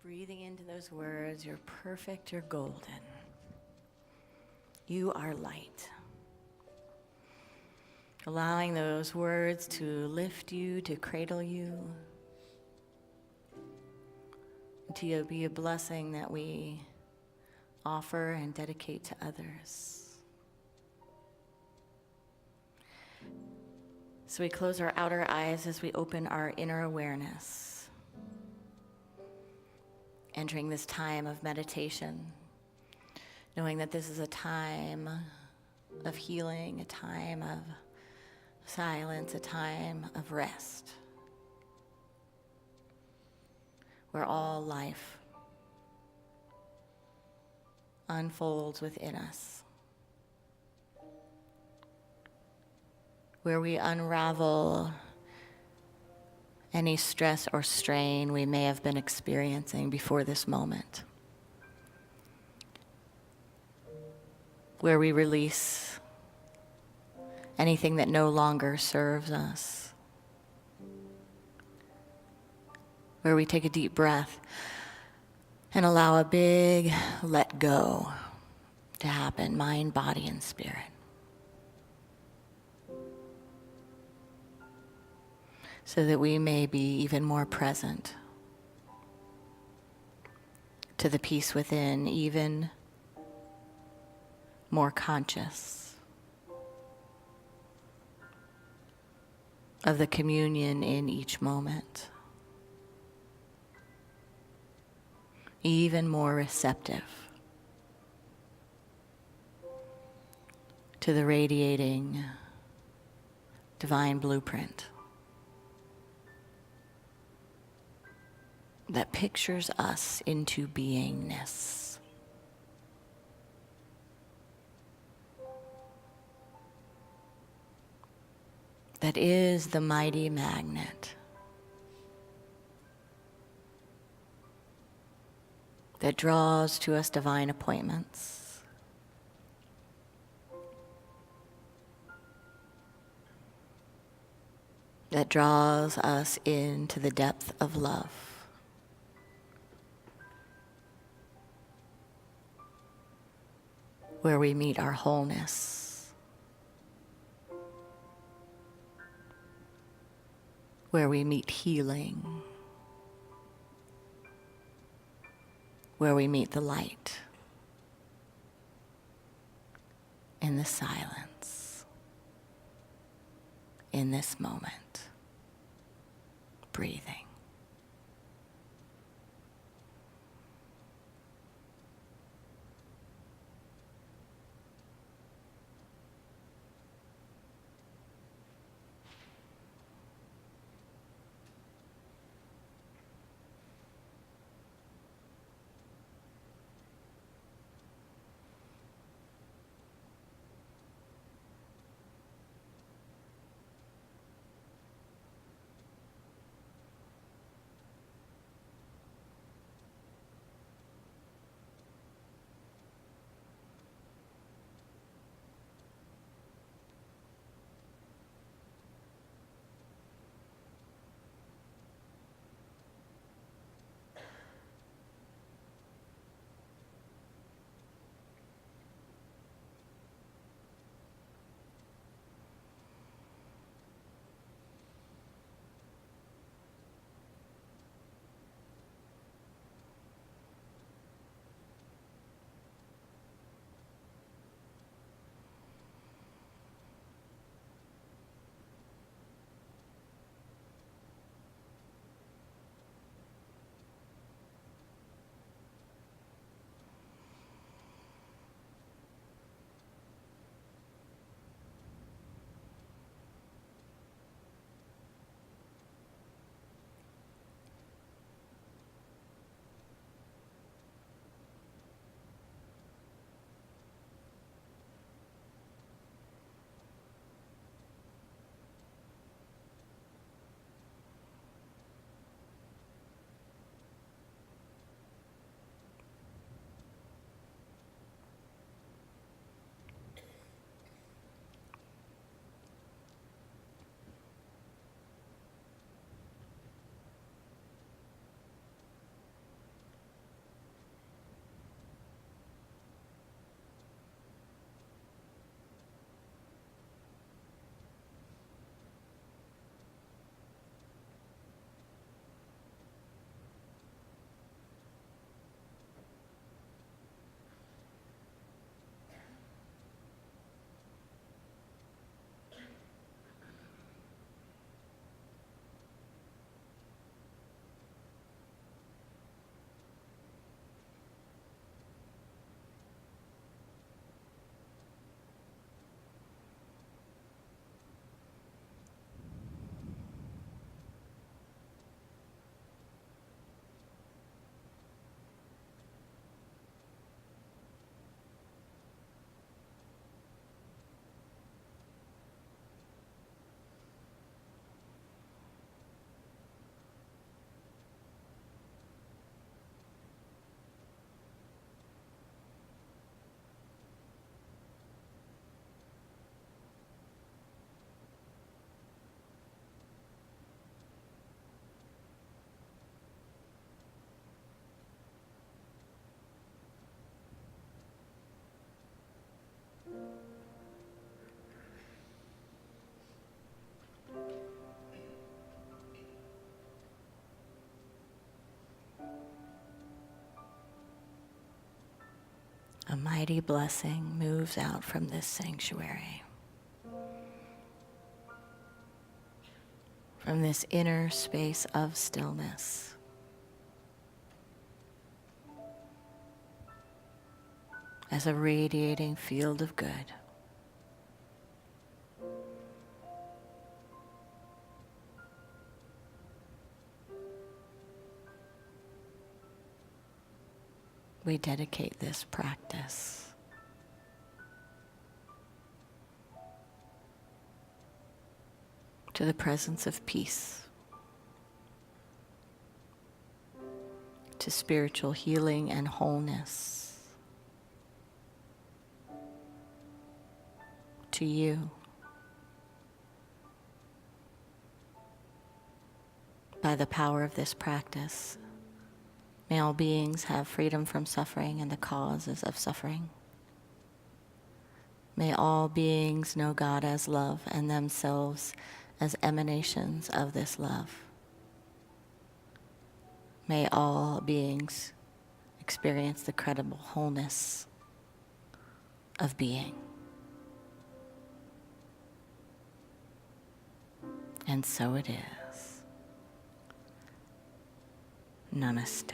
Breathing into those words, you're perfect, you're golden. You are light. Allowing those words to lift you, to cradle you, to be a blessing that we offer and dedicate to others. So we close our outer eyes as we open our inner awareness, entering this time of meditation, knowing that this is a time of healing, a time of silence, a time of rest, where all life unfolds within us, where we unravel any stress or strain we may have been experiencing before this moment, where we release anything that no longer serves us, where we take a deep breath and allow a big let go to happen, mind, body, and spirit. So that we may be even more present to the peace within, even more conscious of the communion in each moment, even more receptive to the radiating divine blueprint that pictures us into beingness. That is the mighty magnet that draws to us divine appointments, that draws us into the depth of love. Where we meet our wholeness, where we meet healing, where we meet the light in the silence, in this moment, breathing. a mighty blessing moves out from this sanctuary, from this inner space of stillness. As a radiating field of good. We dedicate this practice to the presence of peace, to spiritual healing and wholeness, to you. By the power of this practice, may all beings have freedom from suffering and the causes of suffering. May all beings know God as love and themselves as emanations of this love. May all beings experience the credible wholeness of being. And so it is. Namaste.